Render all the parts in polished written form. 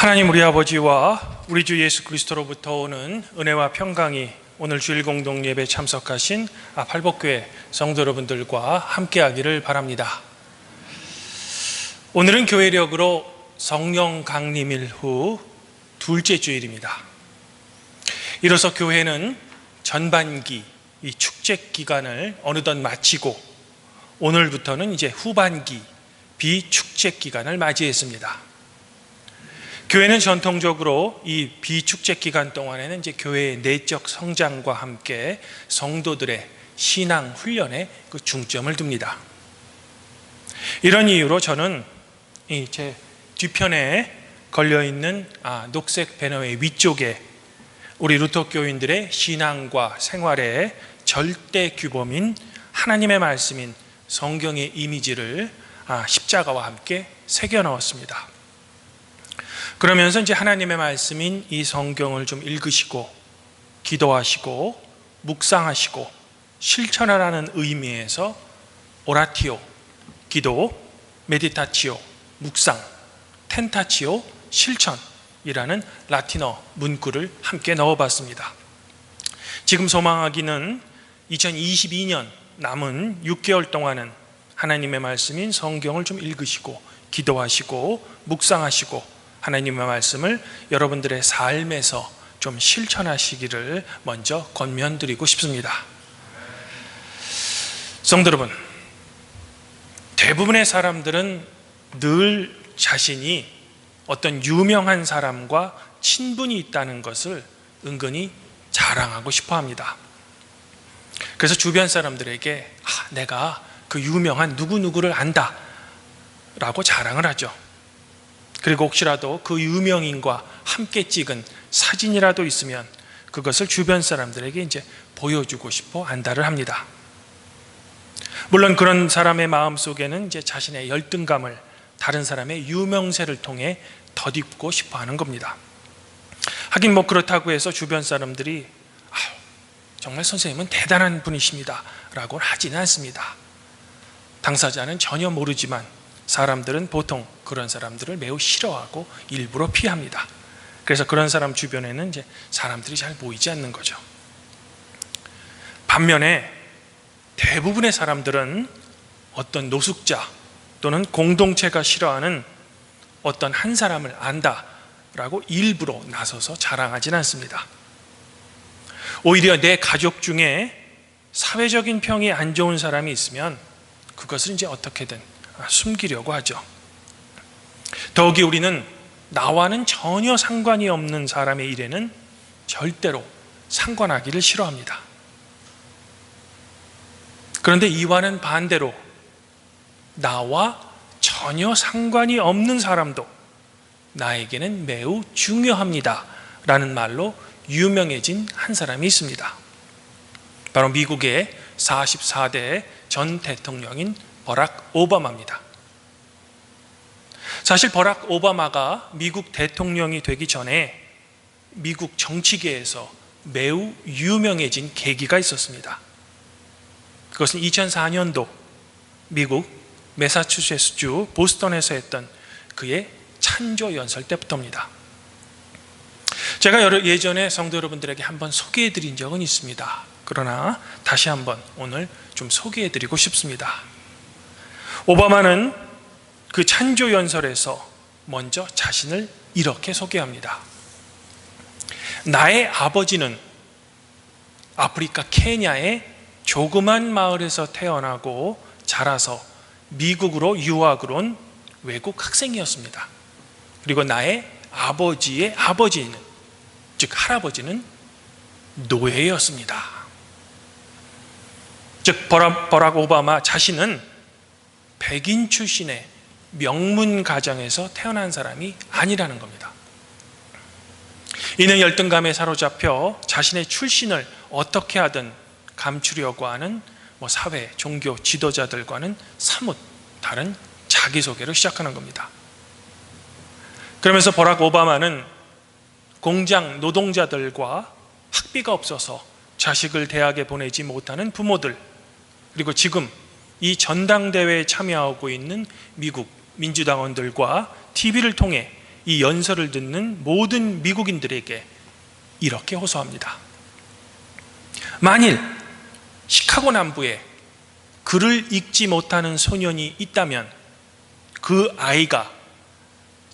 하나님 우리 아버지와 우리 주 예수 그리스도로부터 오는 은혜와 평강이 오늘 주일 공동 예배 참석하신 팔복교회 성도 여러분들과 함께하기를 바랍니다. 오늘은 교회력으로 성령 강림일 후 둘째 주일입니다. 이로써 교회는 전반기 이 축제 기간을 어느덧 마치고 오늘부터는 이제 후반기 비축제 기간을 맞이했습니다. 교회는 전통적으로 이 비축제 기간 동안에는 이제 교회의 내적 성장과 함께 성도들의 신앙 훈련에 그 중점을 둡니다. 이런 이유로 저는 제 뒤편에 걸려있는 녹색 배너의 위쪽에 우리 루터 교인들의 신앙과 생활의 절대 규범인 하나님의 말씀인 성경의 이미지를 십자가와 함께 새겨 넣었습니다. 그러면서 이제 하나님의 말씀인 이 성경을 좀 읽으시고 기도하시고 묵상하시고 실천하라는 의미에서 오라티오, 기도, 메디타치오, 묵상, 텐타치오, 실천이라는 라틴어 문구를 함께 넣어봤습니다. 지금 소망하기는 2022년 남은 6개월 동안은 하나님의 말씀인 성경을 좀 읽으시고 기도하시고 묵상하시고 하나님의 말씀을 여러분들의 삶에서 좀 실천하시기를 먼저 권면드리고 싶습니다. 성도 여러분, 대부분의 사람들은 늘 자신이 어떤 유명한 사람과 친분이 있다는 것을 은근히 자랑하고 싶어 합니다. 그래서 주변 사람들에게 내가 그 유명한 누구누구를 안다 라고 자랑을 하죠. 그리고 혹시라도 그 유명인과 함께 찍은 사진이라도 있으면 그것을 주변 사람들에게 이제 보여주고 싶어 안다를 합니다. 물론 그런 사람의 마음 속에는 이제 자신의 열등감을 다른 사람의 유명세를 통해 덧입고 싶어 하는 겁니다. 하긴 그렇다고 해서 주변 사람들이 정말 선생님은 대단한 분이십니다 라고 하지는 않습니다. 당사자는 전혀 모르지만 사람들은 보통 그런 사람들을 매우 싫어하고 일부러 피합니다. 그래서 그런 사람 주변에는 이제 사람들이 잘 모이지 않는 거죠. 반면에 대부분의 사람들은 어떤 노숙자 또는 공동체가 싫어하는 어떤 한 사람을 안다라고 일부러 나서서 자랑하지는 않습니다. 오히려 내 가족 중에 사회적인 평이 안 좋은 사람이 있으면 그것을 이제 어떻게든 숨기려고 하죠. 더욱이 우리는 나와는 전혀 상관이 없는 사람의 일에는 절대로 상관하기를 싫어합니다. 그런데 이와는 반대로 나와 전혀 상관이 없는 사람도 나에게는 매우 중요합니다 라는 말로 유명해진 한 사람이 있습니다. 바로 미국의 44대 전 대통령인 버락 오바마입니다. 사실 버락 오바마가 미국 대통령이 되기 전에 미국 정치계에서 매우 유명해진 계기가 있었습니다. 그것은 2004년도 미국 매사추세츠주 보스턴에서 했던 그의 찬조 연설 때부터입니다. 제가 예전에 성도 여러분들에게 한번 소개해드린 적은 있습니다. 그러나 다시 한번 오늘 좀 소개해드리고 싶습니다. 오바마는 그 찬조 연설에서 먼저 자신을 이렇게 소개합니다. 나의 아버지는 아프리카 케냐의 조그만 마을에서 태어나고 자라서 미국으로 유학을 온 외국 학생이었습니다. 그리고 나의 아버지의 아버지는, 즉 할아버지는 노예였습니다. 즉 버락 오바마 자신은 백인 출신의 명문 가정에서 태어난 사람이 아니라는 겁니다. 이는 열등감에 사로잡혀 자신의 출신을 어떻게 하든 감추려고 하는 사회, 종교 지도자들과는 사뭇 다른 자기소개를 시작하는 겁니다. 그러면서 버락 오바마는 공장 노동자들과 학비가 없어서 자식을 대학에 보내지 못하는 부모들, 그리고 지금 이 전당대회에 참여하고 있는 미국 민주당원들과 TV를 통해 이 연설을 듣는 모든 미국인들에게 이렇게 호소합니다. 만일 시카고 남부에 글을 읽지 못하는 소년이 있다면 그 아이가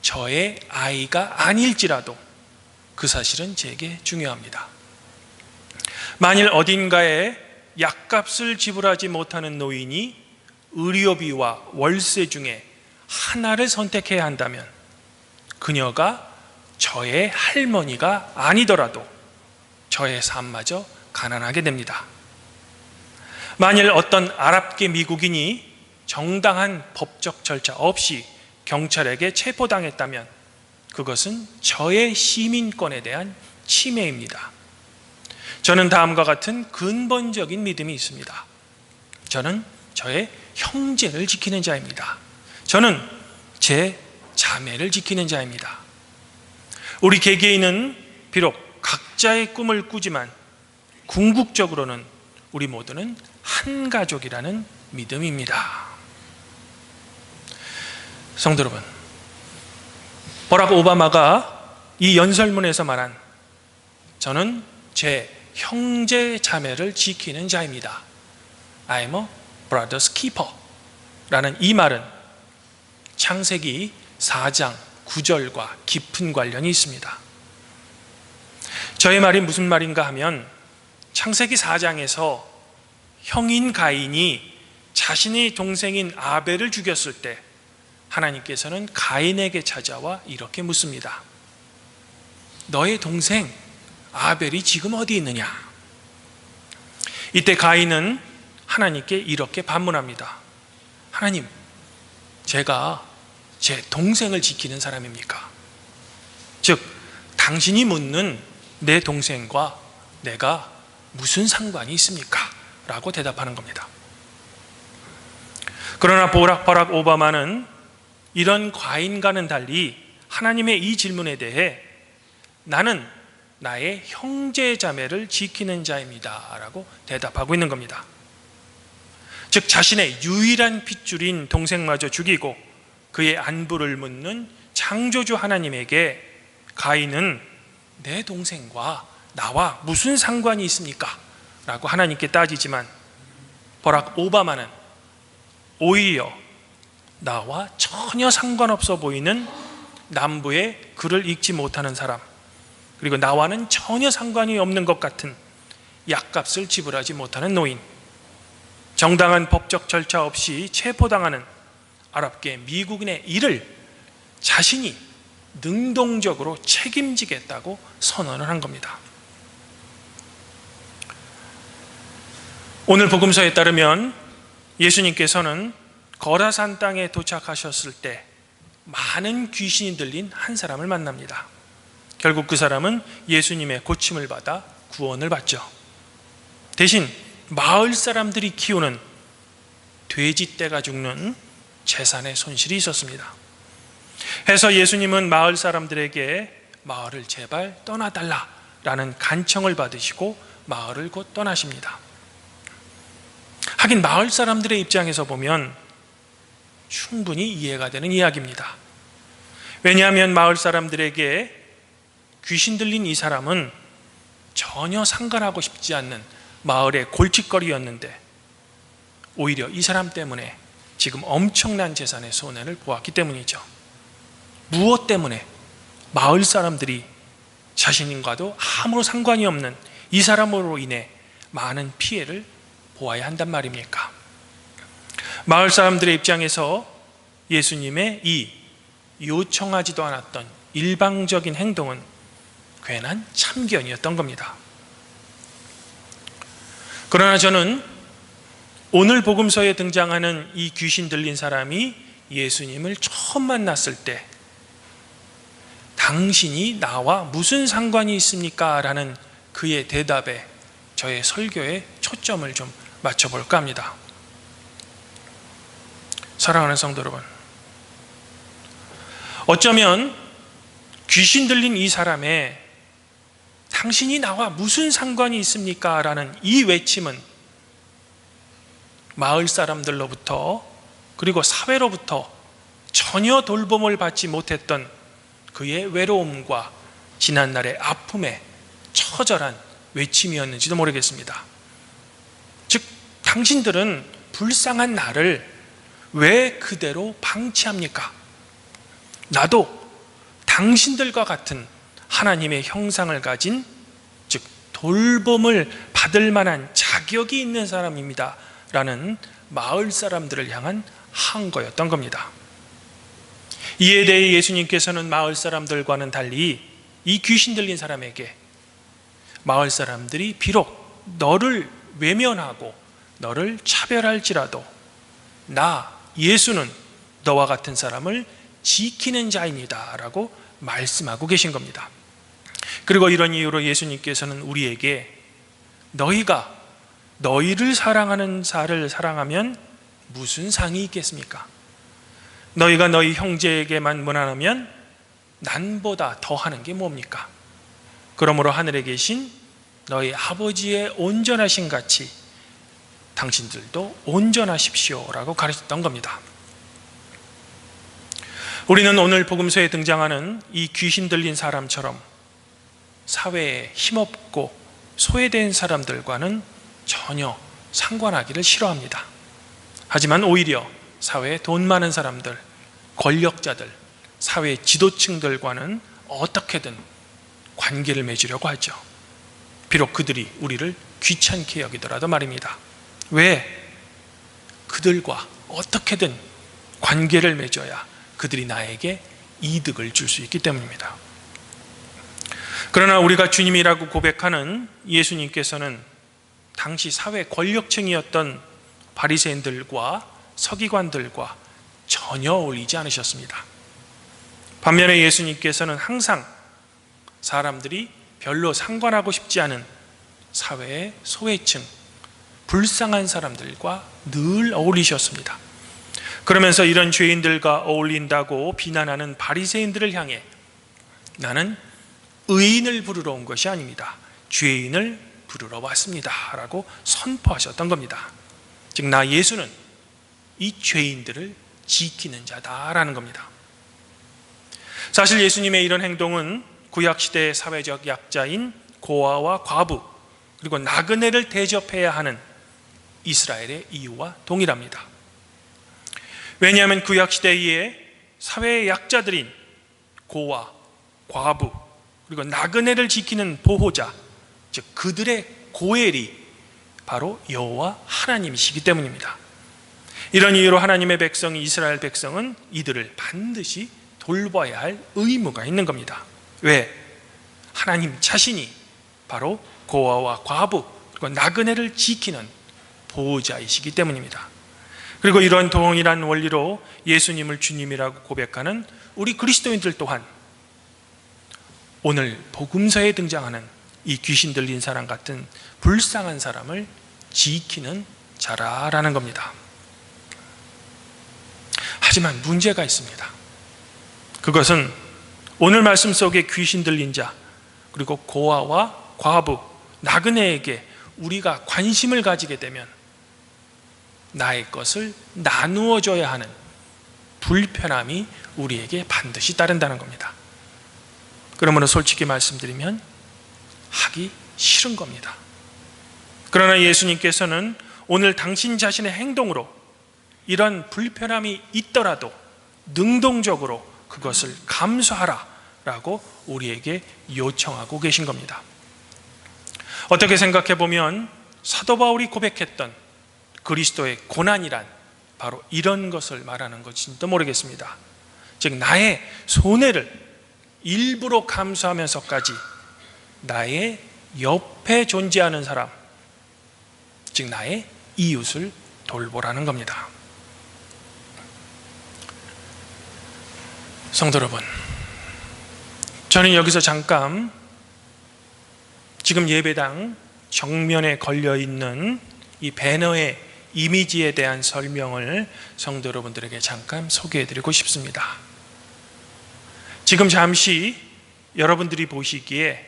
저의 아이가 아닐지라도 그 사실은 제게 중요합니다. 만일 어딘가에 약값을 지불하지 못하는 노인이 의료비와 월세 중에 하나를 선택해야 한다면 그녀가 저의 할머니가 아니더라도 저의 삶마저 가난하게 됩니다. 만일 어떤 아랍계 미국인이 정당한 법적 절차 없이 경찰에게 체포당했다면 그것은 저의 시민권에 대한 침해입니다. 저는 다음과 같은 근본적인 믿음이 있습니다. 저는 저의 형제를 지키는 자입니다. 저는 제 자매를 지키는 자입니다. 우리 개개인은 비록 각자의 꿈을 꾸지만 궁극적으로는 우리 모두는 한 가족이라는 믿음입니다. 성도 여러분, 버락 오바마가 이 연설문에서 말한 저는 제 형제 자매를 지키는 자입니다. I'm a brother's keeper 라는 이 말은 창세기 4장 9절과 깊은 관련이 있습니다. 저의 말이 무슨 말인가 하면 창세기 4장에서 형인 가인이 자신의 동생인 아벨을 죽였을 때 하나님께서는 가인에게 찾아와 이렇게 묻습니다. 너의 동생 아벨이 지금 어디 있느냐? 이때 가인은 하나님께 이렇게 반문합니다. 하나님, 제가 제 동생을 지키는 사람입니까? 즉, 당신이 묻는 내 동생과 내가 무슨 상관이 있습니까? 라고 대답하는 겁니다. 그러나 버락 오바마는 이런 과인과는 달리 하나님의 이 질문에 대해 나는 나의 형제 자매를 지키는 자입니다 라고 대답하고 있는 겁니다. 즉 자신의 유일한 핏줄인 동생마저 죽이고 그의 안부를 묻는 창조주 하나님에게 가인은 내 동생과 나와 무슨 상관이 있습니까? 라고 하나님께 따지지만 버락 오바마는 오히려 나와 전혀 상관없어 보이는 남부의 글을 읽지 못하는 사람, 그리고 나와는 전혀 상관이 없는 것 같은 약값을 지불하지 못하는 노인, 정당한 법적 절차 없이 체포당하는 아랍계 미국인의 일을 자신이 능동적으로 책임지겠다고 선언을 한 겁니다. 오늘 복음서에 따르면 예수님께서는 거라산 땅에 도착하셨을 때 많은 귀신이 들린 한 사람을 만납니다. 결국 그 사람은 예수님의 고침을 받아 구원을 받죠. 대신 마을 사람들이 키우는 돼지떼가 죽는 재산의 손실이 있었습니다. 해서 예수님은 마을 사람들에게 마을을 제발 떠나달라라는 간청을 받으시고 마을을 곧 떠나십니다. 하긴 마을 사람들의 입장에서 보면 충분히 이해가 되는 이야기입니다. 왜냐하면 마을 사람들에게 귀신 들린 이 사람은 전혀 상관하고 싶지 않는 마을의 골칫거리였는데 오히려 이 사람 때문에 지금 엄청난 재산의 손해를 보았기 때문이죠. 무엇 때문에 마을 사람들이 자신과도 아무런 상관이 없는 이 사람으로 인해 많은 피해를 보아야 한단 말입니까? 마을 사람들의 입장에서 예수님의 이 요청하지도 않았던 일방적인 행동은 괜한 참견이었던 겁니다. 그러나 저는 오늘 복음서에 등장하는 이 귀신 들린 사람이 예수님을 처음 만났을 때 당신이 나와 무슨 상관이 있습니까? 라는 그의 대답에 저의 설교에 초점을 좀 맞춰볼까 합니다. 사랑하는 성도 여러분, 어쩌면 귀신 들린 이 사람의 당신이 나와 무슨 상관이 있습니까? 라는 이 외침은 마을 사람들로부터 그리고 사회로부터 전혀 돌봄을 받지 못했던 그의 외로움과 지난날의 아픔의 처절한 외침이었는지도 모르겠습니다. 즉, 당신들은 불쌍한 나를 왜 그대로 방치합니까? 나도 당신들과 같은 하나님의 형상을 가진, 즉 돌봄을 받을 만한 자격이 있는 사람입니다 라는 마을 사람들을 향한 항거였던 겁니다. 이에 대해 예수님께서는 마을 사람들과는 달리 이 귀신 들린 사람에게 마을 사람들이 비록 너를 외면하고 너를 차별할지라도 나 예수는 너와 같은 사람을 지키는 자입니다 라고 말씀하고 계신 겁니다. 그리고 이런 이유로 예수님께서는 우리에게 너희가 너희를 사랑하는 자를 사랑하면 무슨 상이 있겠습니까? 너희가 너희 형제에게만 무난하면 난보다 더하는 게 뭡니까? 그러므로 하늘에 계신 너희 아버지의 온전하신 같이 당신들도 온전하십시오 라고 가르쳤던 겁니다. 우리는 오늘 복음서에 등장하는 이 귀신 들린 사람처럼 사회에 힘없고 소외된 사람들과는 전혀 상관하기를 싫어합니다. 하지만 오히려 사회에 돈 많은 사람들, 권력자들, 사회 지도층들과는 어떻게든 관계를 맺으려고 하죠. 비록 그들이 우리를 귀찮게 여기더라도 말입니다. 왜? 그들과 어떻게든 관계를 맺어야 그들이 나에게 이득을 줄 수 있기 때문입니다. 그러나 우리가 주님이라고 고백하는 예수님께서는 당시 사회 권력층이었던 바리새인들과 서기관들과 전혀 어울리지 않으셨습니다. 반면에 예수님께서는 항상 사람들이 별로 상관하고 싶지 않은 사회의 소외층, 불쌍한 사람들과 늘 어울리셨습니다. 그러면서 이런 죄인들과 어울린다고 비난하는 바리새인들을 향해 나는 의인을 부르러 온 것이 아닙니다. 죄인을 부르러 왔습니다 라고 선포하셨던 겁니다. 즉 나 예수는 이 죄인들을 지키는 자다라는 겁니다. 사실 예수님의 이런 행동은 구약시대의 사회적 약자인 고아와 과부 그리고 나그네를 대접해야 하는 이스라엘의 이유와 동일합니다. 왜냐하면 구약시대에 사회의 약자들인 고아, 과부 그리고 나그네를 지키는 보호자, 즉 그들의 고엘이 바로 여호와 하나님이시기 때문입니다. 이런 이유로 하나님의 백성 이스라엘 백성은 이들을 반드시 돌봐야 할 의무가 있는 겁니다. 왜? 하나님 자신이 바로 고아와 과부 그리고 나그네를 지키는 보호자이시기 때문입니다. 그리고 이런 동일한 원리로 예수님을 주님이라고 고백하는 우리 그리스도인들 또한 오늘 복음서에 등장하는 이 귀신 들린 사람 같은 불쌍한 사람을 지키는 자라라는 겁니다. 하지만 문제가 있습니다. 그것은 오늘 말씀 속에 귀신 들린 자 그리고 고아와 과부, 나그네에게 우리가 관심을 가지게 되면 나의 것을 나누어 줘야 하는 불편함이 우리에게 반드시 따른다는 겁니다. 그러므로 솔직히 말씀드리면 하기 싫은 겁니다. 그러나 예수님께서는 오늘 당신 자신의 행동으로 이런 불편함이 있더라도 능동적으로 그것을 감수하라 라고 우리에게 요청하고 계신 겁니다. 어떻게 생각해 보면 사도 바울이 고백했던 그리스도의 고난이란 바로 이런 것을 말하는 것인지도 모르겠습니다. 즉 나의 손해를 일부러 감수하면서까지 나의 옆에 존재하는 사람, 즉 나의 이웃을 돌보라는 겁니다. 성도 여러분, 저는 여기서 잠깐 지금 예배당 정면에 걸려있는 이 배너의 이미지에 대한 설명을 성도 여러분들에게 잠깐 소개해드리고 싶습니다. 지금 잠시 여러분들이 보시기에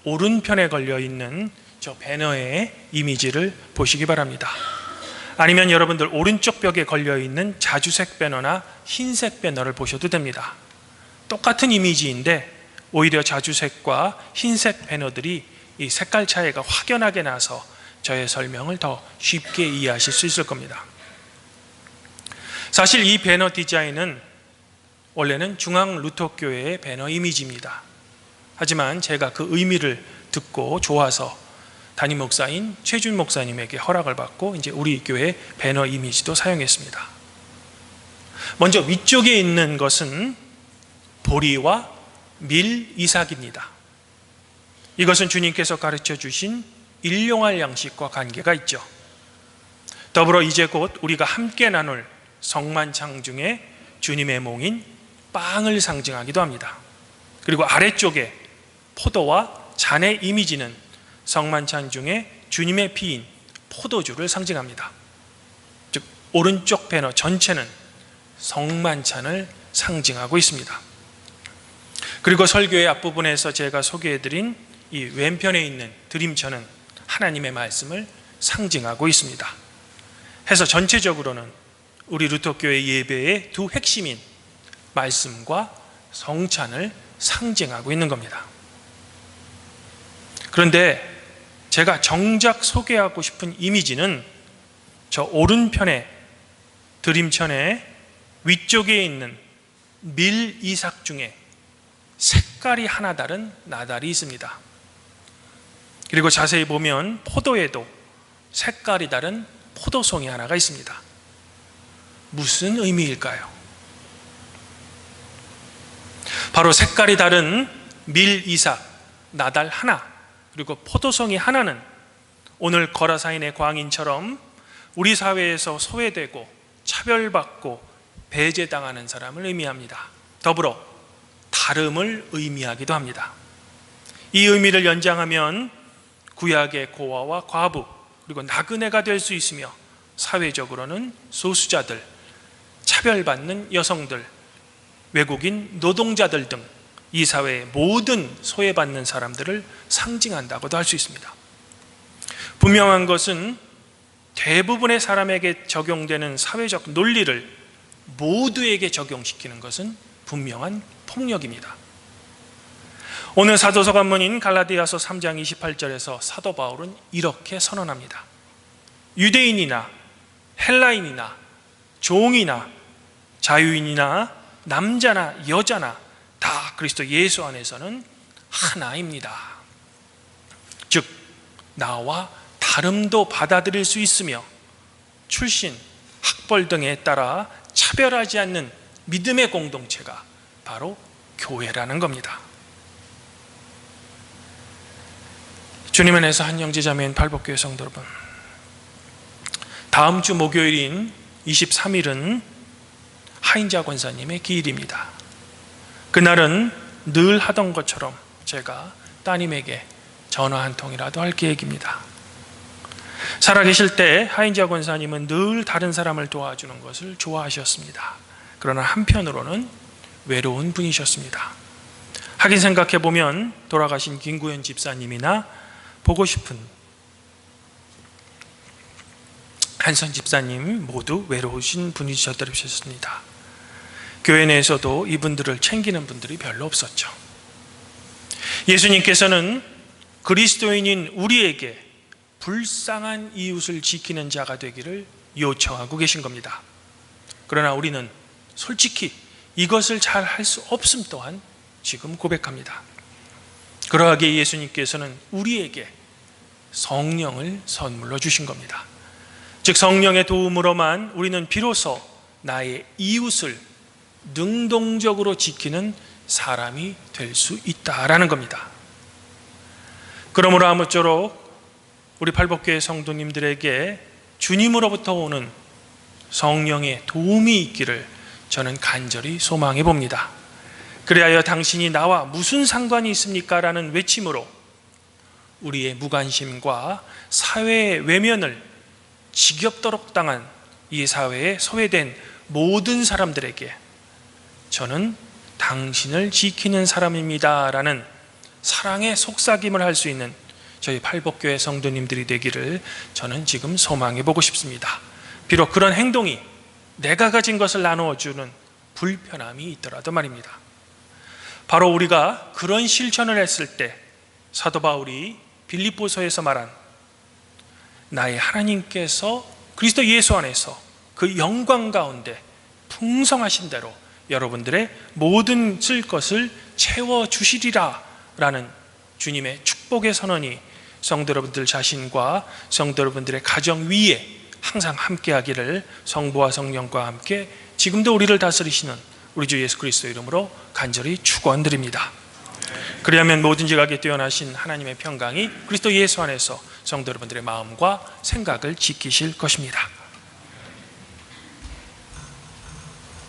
오른편에 걸려있는 저 배너의 이미지를 보시기 바랍니다. 아니면 여러분들 오른쪽 벽에 걸려있는 자주색 배너나 흰색 배너를 보셔도 됩니다. 똑같은 이미지인데 오히려 자주색과 흰색 배너들이 이 색깔 차이가 확연하게 나서 저의 설명을 더 쉽게 이해하실 수 있을 겁니다. 사실 이 배너 디자인은 원래는 중앙 루터교회의 배너 이미지입니다. 하지만 제가 그 의미를 듣고 좋아서 담임 목사인 최준 목사님에게 허락을 받고 이제 우리 교회 배너 이미지도 사용했습니다. 먼저 위쪽에 있는 것은 보리와 밀 이삭입니다. 이것은 주님께서 가르쳐 주신 일용할 양식과 관계가 있죠. 더불어 이제 곧 우리가 함께 나눌 성만찬 중에 주님의 몽인 빵을 상징하기도 합니다. 그리고 아래쪽에 포도와 잔의 이미지는 성만찬 중에 주님의 피인 포도주를 상징합니다. 즉 오른쪽 배너 전체는 성만찬을 상징하고 있습니다. 그리고 설교의 앞부분에서 제가 소개해드린 이 왼편에 있는 드림천은 하나님의 말씀을 상징하고 있습니다. 해서 전체적으로는 우리 루터교회 예배의 두 핵심인 말씀과 성찬을 상징하고 있는 겁니다. 그런데 제가 정작 소개하고 싶은 이미지는 저 오른편에 드림천의 위쪽에 있는 밀 이삭 중에 색깔이 하나 다른 나달이 있습니다. 그리고 자세히 보면 포도에도 색깔이 다른 포도송이 하나가 있습니다. 무슨 의미일까요? 바로 색깔이 다른 밀 이삭, 나달 하나, 그리고 포도송이 하나는 오늘 거라사인의 광인처럼 우리 사회에서 소외되고 차별받고 배제당하는 사람을 의미합니다. 더불어 다름을 의미하기도 합니다. 이 의미를 연장하면 구약의 고아와 과부 그리고 나그네가 될 수 있으며 사회적으로는 소수자들, 차별받는 여성들, 외국인 노동자들 등 이 사회의 모든 소외받는 사람들을 상징한다고도 할 수 있습니다. 분명한 것은 대부분의 사람에게 적용되는 사회적 논리를 모두에게 적용시키는 것은 분명한 폭력입니다. 오늘 사도서관문인 갈라디아서 3장 28절에서 사도 바울은 이렇게 선언합니다. 유대인이나 헬라인이나 종이나 자유인이나 남자나 여자나 다 그리스도 예수 안에서는 하나입니다. 즉 나와 다름도 받아들일 수 있으며 출신, 학벌 등에 따라 차별하지 않는 믿음의 공동체가 바로 교회라는 겁니다. 주님 안에서 한 형제자매인 팔복교회 성도 여러분, 다음 주 목요일인 23일은 하인자 권사님의 기일입니다. 그날은 늘 하던 것처럼 제가 따님에게 전화 한 통이라도 할 계획입니다. 살아계실 때 하인자 권사님은 늘 다른 사람을 도와주는 것을 좋아하셨습니다. 그러나 한편으로는 외로운 분이셨습니다. 하긴 생각해보면 돌아가신 김구현 집사님이나 보고 싶은 한선 집사님 모두 외로우신 분이셨습니다. 교회 내에서도 이분들을 챙기는 분들이 별로 없었죠. 예수님께서는 그리스도인인 우리에게 불쌍한 이웃을 지키는 자가 되기를 요청하고 계신 겁니다. 그러나 우리는 솔직히 이것을 잘 할 수 없음 또한 지금 고백합니다. 그러하기에 예수님께서는 우리에게 성령을 선물로 주신 겁니다. 즉 성령의 도움으로만 우리는 비로소 나의 이웃을 능동적으로 지키는 사람이 될 수 있다라는 겁니다. 그러므로 아무쪼록 우리 팔복교회 성도님들에게 주님으로부터 오는 성령의 도움이 있기를 저는 간절히 소망해 봅니다. 그리하여 당신이 나와 무슨 상관이 있습니까? 라는 외침으로 우리의 무관심과 사회의 외면을 지겹도록 당한 이 사회에 소외된 모든 사람들에게 저는 당신을 지키는 사람입니다 라는 사랑의 속삭임을 할 수 있는 저희 팔복교회 성도님들이 되기를 저는 지금 소망해 보고 싶습니다. 비록 그런 행동이 내가 가진 것을 나누어주는 불편함이 있더라도 말입니다. 바로 우리가 그런 실천을 했을 때 사도 바울이 빌립보서에서 말한 나의 하나님께서 그리스도 예수 안에서 그 영광 가운데 풍성하신 대로 여러분들의 모든 쓸 것을 채워주시리라 라는 주님의 축복의 선언이 성도 여러분들 자신과 성도 여러분들의 가정 위에 항상 함께하기를 성부와 성령과 함께 지금도 우리를 다스리시는 우리 주 예수 그리스도 이름으로 간절히 축원드립니다. 그리하면 모든 지각에 뛰어나신 하나님의 평강이 그리스도 예수 안에서 성도 여러분들의 마음과 생각을 지키실 것입니다.